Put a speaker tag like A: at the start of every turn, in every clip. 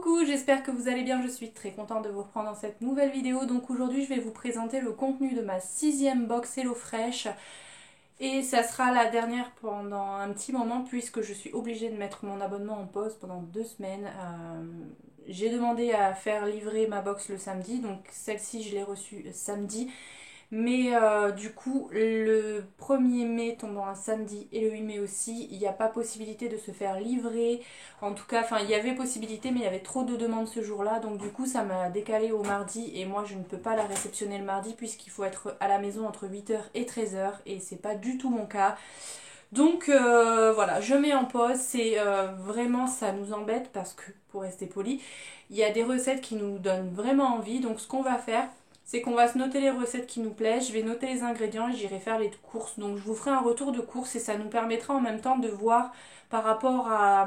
A: Coucou, j'espère que vous allez bien, je suis très contente de vous reprendre dans cette nouvelle vidéo. Donc aujourd'hui je vais vous présenter le contenu de ma 6e box HelloFresh. Et ça sera la dernière pendant un petit moment puisque je suis obligée de mettre mon abonnement en pause pendant 2 semaines. J'ai demandé à faire livrer ma box le samedi, donc celle-ci je l'ai reçue samedi. Mais du coup, le 1er mai tombant un samedi et le 8 mai aussi, il n'y a pas possibilité de se faire livrer. En tout cas, enfin, il y avait possibilité, mais il y avait trop de demandes ce jour-là. Donc du coup, ça m'a décalé au mardi. Et moi, je ne peux pas la réceptionner le mardi puisqu'il faut être à la maison entre 8h et 13h. Et c'est pas du tout mon cas. Donc voilà, je mets en pause. C'est vraiment, ça nous embête parce que, pour rester poli, il y a des recettes qui nous donnent vraiment envie. Donc ce qu'on va faire, c'est qu'on va se noter les recettes qui nous plaisent, je vais noter les ingrédients et j'irai faire les courses. Donc je vous ferai un retour de courses et ça nous permettra en même temps de voir par rapport à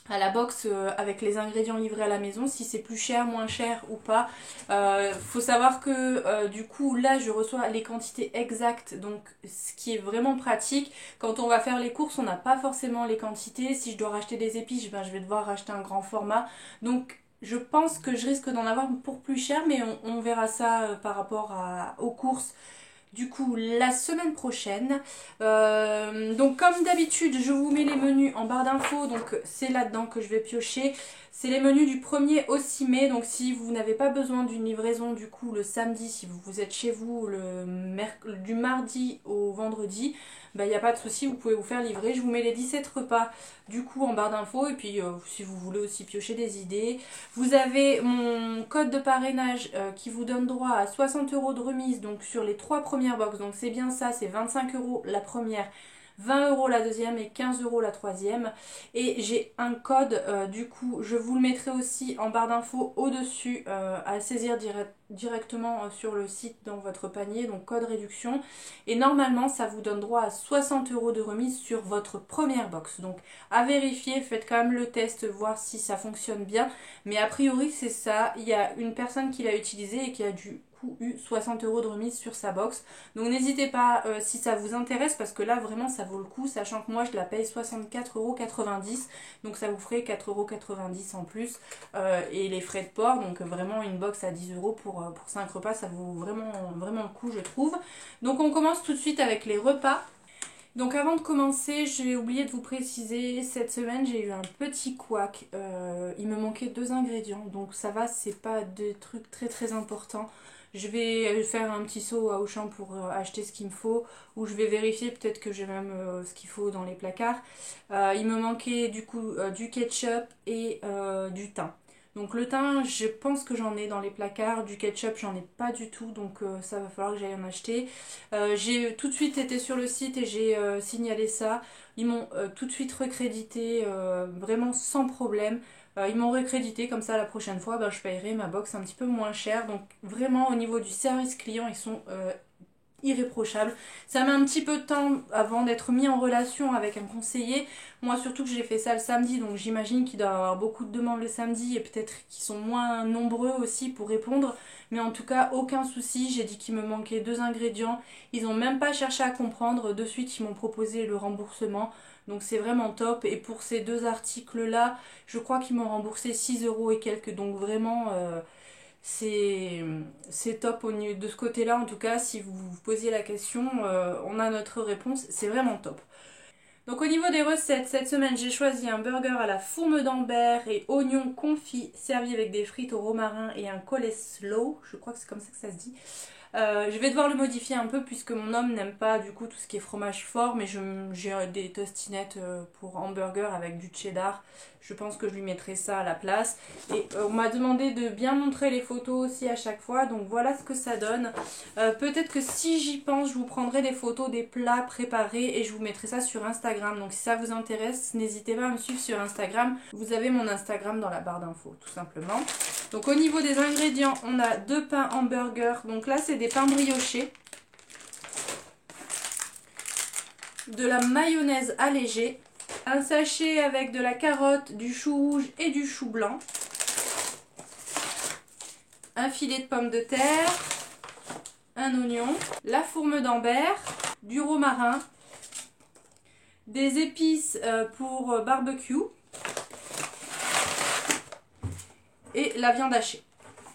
A: la box avec les ingrédients livrés à la maison, si c'est plus cher, moins cher ou pas. Faut savoir que du coup là je reçois les quantités exactes, donc ce qui est vraiment pratique. Quand on va faire les courses, on n'a pas forcément les quantités. Si je dois racheter des épices, ben, je vais devoir racheter un grand format. Donc je pense que je risque d'en avoir pour plus cher, mais on verra ça par rapport aux courses. Du coup, la semaine prochaine. Donc, comme d'habitude, je vous mets les menus en barre d'infos. Donc, c'est là-dedans que je vais piocher. C'est les menus du 1er au 6 mai. Donc, si vous n'avez pas besoin d'une livraison, du coup, le samedi, si vous êtes chez vous du mardi au vendredi, il n'y a pas de souci, vous pouvez vous faire livrer. Je vous mets les 17 repas, du coup, en barre d'infos. Et puis, si vous voulez aussi piocher des idées. Vous avez mon code de parrainage qui vous donne droit à 60 € de remise donc sur les 3 premières box. Donc c'est bien ça, c'est 25 € la première, 20 € la deuxième et 15 € la troisième. Et j'ai un code, du coup je vous le mettrai aussi en barre d'infos au-dessus à saisir directement sur le site dans votre panier, donc code réduction. Et normalement ça vous donne droit à 60 € de remise sur votre première box. Donc à vérifier, faites quand même le test, voir si ça fonctionne bien. Mais a priori c'est ça, il y a une personne qui l'a utilisé et qui a du coup eu 60 € de remise sur sa box. Donc n'hésitez pas si ça vous intéresse parce que là vraiment ça vaut le coup, sachant que moi je la paye 64,90 €. Donc ça vous ferait 4,90 € en plus et les frais de port. Donc vraiment une box à 10 € pour 5 repas, ça vaut vraiment le coup je trouve. Donc on commence tout de suite avec les repas. Donc avant de commencer, j'ai oublié de vous préciser, cette semaine j'ai eu un petit couac, il me manquait 2 ingrédients, donc ça va, c'est pas des trucs très importants. Je vais faire un petit saut à Auchan pour acheter ce qu'il me faut, ou je vais vérifier, peut-être que j'ai même ce qu'il faut dans les placards. Il me manquait du coup du ketchup et du thym. Donc le thym, je pense que j'en ai dans les placards. Du ketchup, j'en ai pas du tout, donc ça va falloir que j'aille en acheter. J'ai tout de suite été sur le site et j'ai signalé ça. Ils m'ont tout de suite recrédité, vraiment sans problème. Ils m'ont recrédité, comme ça la prochaine fois, ben, je paierai ma box un petit peu moins cher. Donc vraiment au niveau du service client, ils sont irréprochable. Ça met un petit peu de temps avant d'être mis en relation avec un conseiller. Moi surtout que j'ai fait ça le samedi, donc j'imagine qu'il doit y avoir beaucoup de demandes le samedi et peut-être qu'ils sont moins nombreux aussi pour répondre. Mais en tout cas aucun souci, j'ai dit qu'il me manquait 2 ingrédients. Ils n'ont même pas cherché à comprendre, de suite ils m'ont proposé le remboursement. Donc c'est vraiment top. Et pour ces 2 articles là, je crois qu'ils m'ont remboursé 6 € et quelques. Donc vraiment c'est top de ce côté-là. En tout cas, si vous vous posiez la question, on a notre réponse, c'est vraiment top. Donc au niveau des recettes, cette semaine j'ai choisi un burger à la fourme d'Ambert et oignons confits servi avec des frites au romarin et un coleslaw, je crois que c'est comme ça que ça se dit. Je vais devoir le modifier un peu puisque mon homme n'aime pas du coup tout ce qui est fromage fort, mais j'ai des tostinettes pour hamburger avec du cheddar. Je pense que je lui mettrai ça à la place. Et on m'a demandé de bien montrer les photos aussi à chaque fois, donc voilà ce que ça donne. Peut-être que si j'y pense, je vous prendrai des photos des plats préparés et je vous mettrai ça sur Instagram. Donc si ça vous intéresse, n'hésitez pas à me suivre sur Instagram. Vous avez mon Instagram dans la barre d'infos tout simplement. Donc au niveau des ingrédients, on a 2 pains hamburger. Donc là c'est des pains briochés. De la mayonnaise allégée. Un sachet avec de la carotte, du chou rouge et du chou blanc. Un filet de pommes de terre. Un oignon. La fourme d'Ambert. Du romarin. Des épices pour barbecue. et la viande hachée.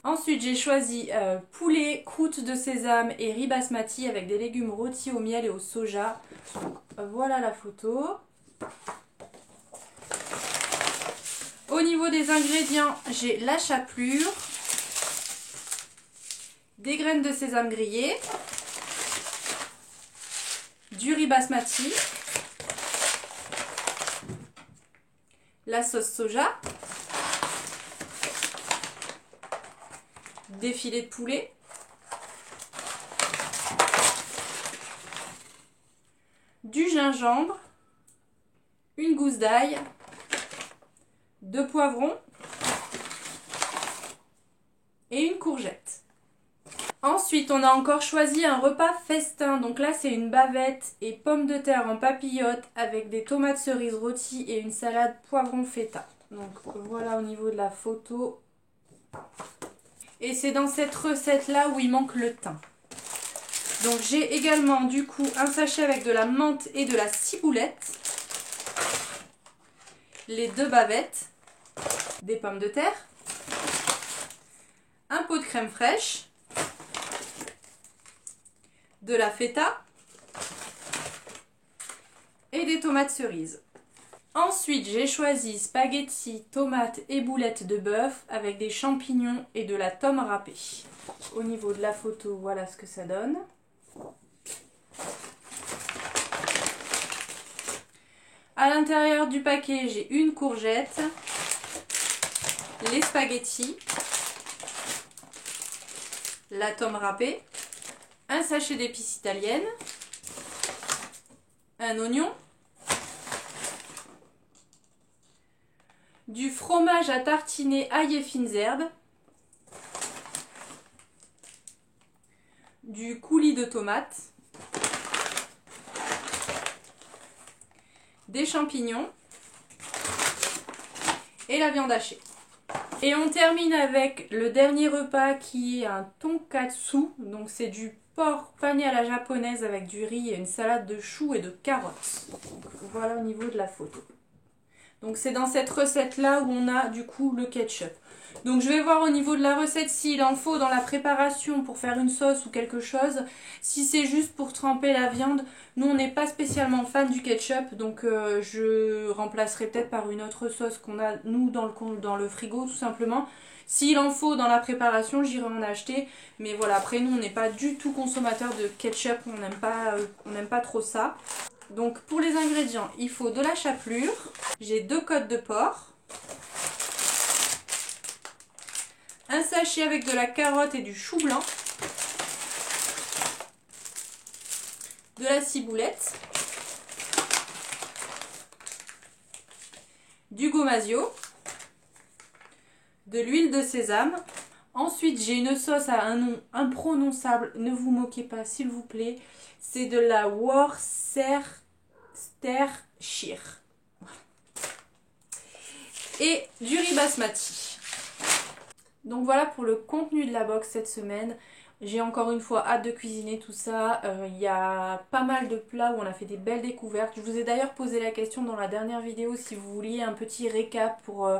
A: Ensuite, j'ai choisi poulet, croûte de sésame et riz basmati avec des légumes rôtis au miel et au soja. Donc, voilà la photo. Au niveau des ingrédients, j'ai la chapelure, des graines de sésame grillées, du riz basmati, la sauce soja, des filets de poulet, du gingembre, une gousse d'ail, 2 poivrons et une courgette. Ensuite, on a encore choisi un repas festin. Donc là, c'est une bavette et pommes de terre en papillote avec des tomates cerises rôties et une salade poivron feta. Donc voilà au niveau de la photo. Et c'est dans cette recette-là où il manque le thym. Donc j'ai également du coup un sachet avec de la menthe et de la ciboulette, les 2 bavettes, des pommes de terre, un pot de crème fraîche, de la feta et des tomates cerises. Ensuite, j'ai choisi spaghettis, tomates et boulettes de bœuf avec des champignons et de la tome râpée. Au niveau de la photo, voilà ce que ça donne. À l'intérieur du paquet, j'ai une courgette, les spaghettis, la tome râpée, un sachet d'épices italiennes, un oignon, du fromage à tartiner ail et fines herbes, du coulis de tomates, des champignons et la viande hachée. Et on termine avec le dernier repas qui est un tonkatsu. Donc c'est du porc pané à la japonaise avec du riz et une salade de choux et de carottes. Donc voilà au niveau de la photo. Donc c'est dans cette recette là où on a du coup le ketchup. Donc je vais voir au niveau de la recette s'il en faut dans la préparation pour faire une sauce ou quelque chose. Si c'est juste pour tremper la viande, nous on n'est pas spécialement fan du ketchup. Donc je remplacerai peut-être par une autre sauce qu'on a nous dans le frigo tout simplement. S'il en faut dans la préparation, j'irai en acheter. Mais voilà, après nous on n'est pas du tout consommateur de ketchup, on n'aime pas trop ça. Donc pour les ingrédients, il faut de la chapelure, j'ai 2 côtes de porc, un sachet avec de la carotte et du chou blanc, de la ciboulette, du gomasio, de l'huile de sésame. Ensuite, j'ai une sauce à un nom imprononçable, ne vous moquez pas s'il vous plaît. C'est de la Worcestershire. Et du riz basmati. Donc voilà pour le contenu de la box cette semaine. J'ai encore une fois hâte de cuisiner tout ça. Il y a pas mal de plats où on a fait des belles découvertes. Je vous ai d'ailleurs posé la question dans la dernière vidéo si vous vouliez un petit récap pour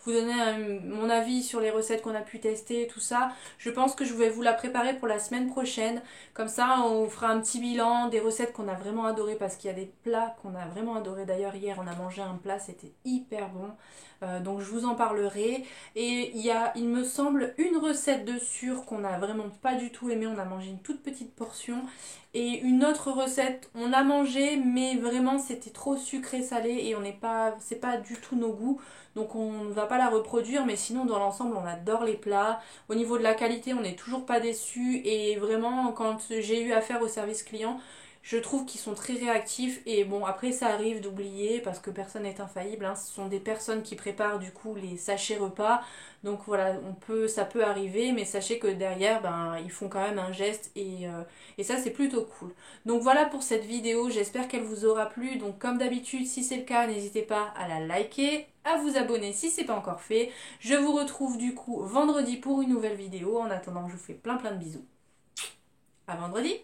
A: vous donner mon avis sur les recettes qu'on a pu tester et tout ça. Je pense que je vais vous la préparer pour la semaine prochaine. Comme ça, on fera un petit bilan des recettes qu'on a vraiment adoré parce qu'il y a des plats qu'on a vraiment adoré. D'ailleurs, hier, on a mangé un plat, c'était hyper bon. Donc je vous en parlerai. Et il me semble, une recette de sûre qu'on n'a vraiment pas du tout aimé. On a mangé une toute petite portion. Et une autre recette, on a mangé, mais vraiment c'était trop sucré salé et c'est pas du tout nos goûts. Donc on ne va pas la reproduire, mais sinon dans l'ensemble on adore les plats. Au niveau de la qualité, on n'est toujours pas déçus. Et vraiment, quand j'ai eu affaire au service client, je trouve qu'ils sont très réactifs. Et bon, après ça arrive d'oublier parce que personne n'est infaillible, hein. Ce sont des personnes qui préparent du coup les sachets repas. Donc voilà, ça peut arriver, mais sachez que derrière, ils font quand même un geste et ça c'est plutôt cool. Donc voilà pour cette vidéo, j'espère qu'elle vous aura plu. Donc comme d'habitude, si c'est le cas, n'hésitez pas à la liker, à vous abonner si c'est pas encore fait. Je vous retrouve du coup vendredi pour une nouvelle vidéo. En attendant, je vous fais plein de bisous. À vendredi!